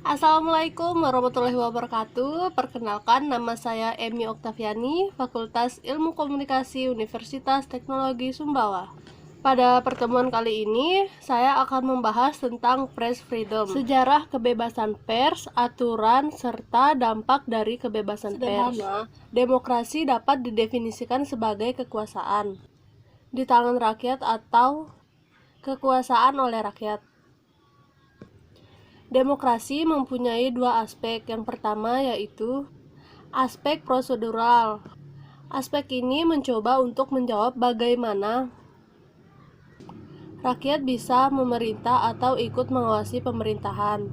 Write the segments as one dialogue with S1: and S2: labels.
S1: Assalamualaikum warahmatullahi wabarakatuh. Perkenalkan, nama saya Emi Oktaviani, Fakultas Ilmu Komunikasi Universitas Teknologi Sumbawa. Pada pertemuan kali ini, saya akan membahas tentang press freedom, sejarah kebebasan pers, aturan, serta dampak dari kebebasan pers. Demokrasi dapat didefinisikan sebagai kekuasaan di tangan rakyat atau kekuasaan oleh rakyat. Demokrasi mempunyai dua aspek. Yang pertama yaitu aspek prosedural. Aspek ini mencoba untuk menjawab bagaimana rakyat bisa memerintah atau ikut mengawasi pemerintahan.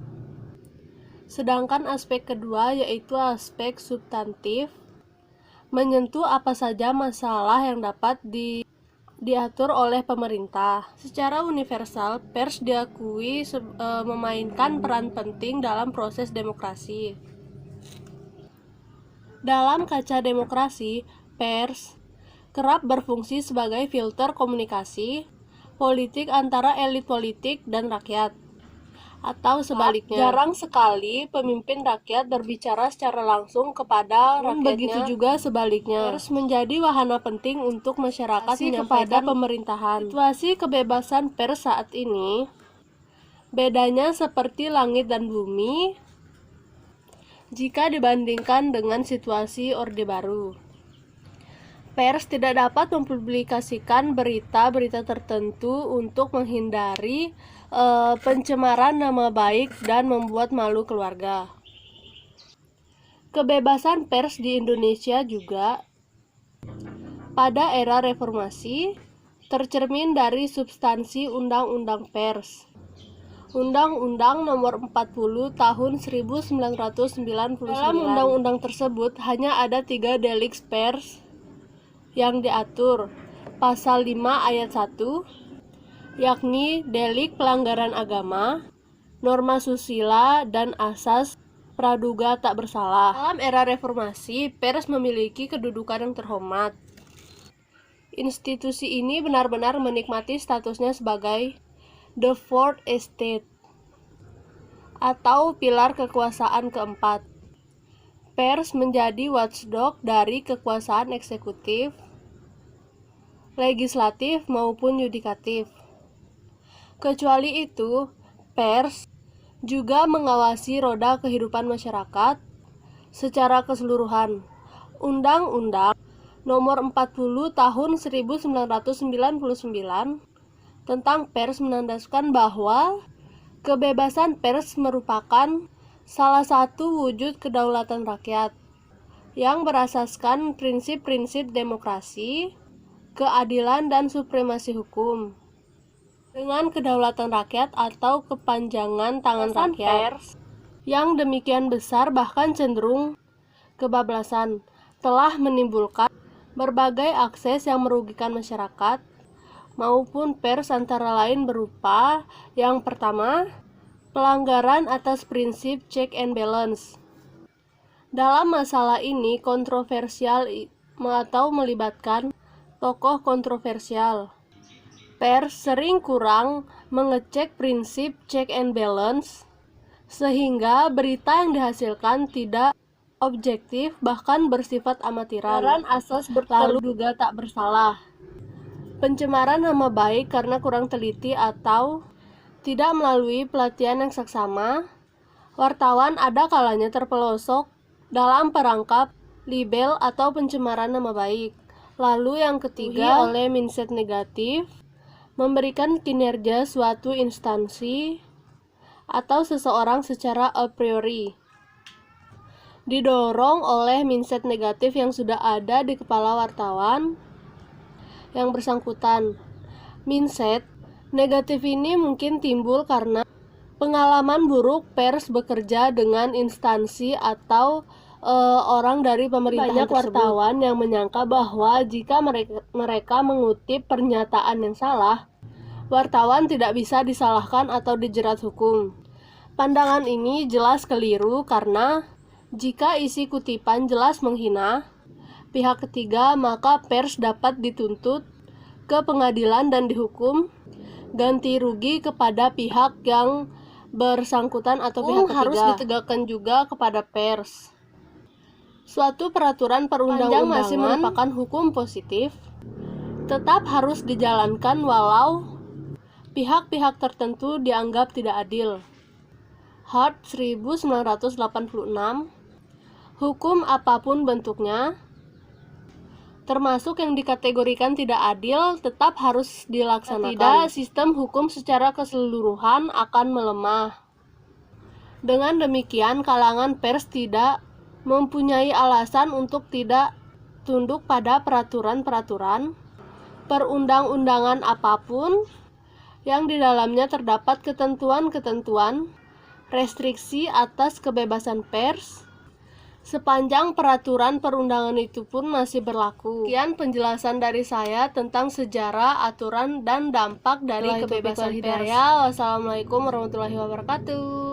S1: Sedangkan aspek kedua yaitu aspek substantif, menyentuh apa saja masalah yang dapat diatur oleh pemerintah. Secara universal, pers diakui memainkan peran penting dalam proses demokrasi. Dalam kaca demokrasi, pers kerap berfungsi sebagai filter komunikasi politik antara elit politik dan rakyat, atau sebaliknya. Jarang sekali pemimpin rakyat berbicara secara langsung kepada rakyatnya. Begitu juga sebaliknya. Pers menjadi wahana penting untuk masyarakat kepada pemerintahan. Situasi kebebasan pers saat ini bedanya seperti langit dan bumi jika dibandingkan dengan situasi Orde Baru. Pers tidak dapat mempublikasikan berita-berita tertentu untuk menghindari pencemaran nama baik dan membuat malu keluarga. Kebebasan pers di Indonesia juga pada era reformasi tercermin dari substansi Undang-Undang Pers. Undang-Undang Nomor 40 Tahun 1999. Dalam undang-undang tersebut hanya ada 3 delik pers yang diatur. Pasal 5 ayat 1, yakni delik pelanggaran agama, norma susila, dan asas praduga tak bersalah. Dalam era reformasi, pers memiliki kedudukan yang terhormat. Institusi ini benar-benar menikmati statusnya sebagai the fourth estate atau pilar kekuasaan keempat. Pers menjadi watchdog dari kekuasaan eksekutif, legislatif, maupun yudikatif. Kecuali itu, pers juga mengawasi roda kehidupan masyarakat secara keseluruhan. Undang-Undang Nomor 40 Tahun 1999 tentang pers menandaskan bahwa kebebasan pers merupakan salah satu wujud kedaulatan rakyat yang berasaskan prinsip-prinsip demokrasi, keadilan, dan supremasi hukum. Dengan kedaulatan rakyat atau kepanjangan tangan rakyat yang demikian besar bahkan cenderung kebablasan telah menimbulkan berbagai akses yang merugikan masyarakat maupun pers, antara lain berupa yang pertama, pelanggaran atas prinsip check and balance. Dalam masalah ini kontroversial atau melibatkan tokoh kontroversial. Pers sering kurang mengecek prinsip check and balance sehingga berita yang dihasilkan tidak objektif bahkan bersifat amatiran. Asas praduga tak bersalah. Pencemaran nama baik karena kurang teliti atau tidak melalui pelatihan yang saksama. Wartawan ada kalanya terpelosok dalam perangkap libel atau pencemaran nama baik. Lalu yang ketiga, oleh mindset negatif, memberikan kinerja suatu instansi atau seseorang secara a priori. Didorong oleh mindset negatif yang sudah ada di kepala wartawan yang bersangkutan. Mindset negatif ini mungkin timbul karena pengalaman buruk pers bekerja dengan instansi atau orang dari pemerintahan tersebut. Banyak wartawan yang menyangka bahwa jika mereka mengutip pernyataan yang salah, wartawan tidak bisa disalahkan atau dijerat hukum. Pandangan ini jelas keliru karena jika isi kutipan jelas menghina pihak ketiga, maka pers dapat dituntut ke pengadilan dan dihukum ganti rugi kepada pihak yang bersangkutan atau pihak ketiga. Harus ditegakkan juga kepada pers. Suatu peraturan perundang-undangan masih merupakan hukum positif, tetap harus dijalankan walau pihak-pihak tertentu dianggap tidak adil. Hart 1986. Hukum apapun bentuknya, termasuk yang dikategorikan tidak adil, tetap harus dilaksanakan. Tidak, sistem hukum secara keseluruhan akan melemah. Dengan demikian, kalangan pers tidak mempunyai alasan untuk tidak tunduk pada peraturan-peraturan perundang-undangan apapun yang di dalamnya terdapat ketentuan-ketentuan restriksi atas kebebasan pers, sepanjang peraturan perundangan itu pun masih berlaku. Sekian penjelasan dari saya tentang sejarah, aturan, dan dampak dari kebebasan pers. Wassalamualaikum warahmatullahi wabarakatuh.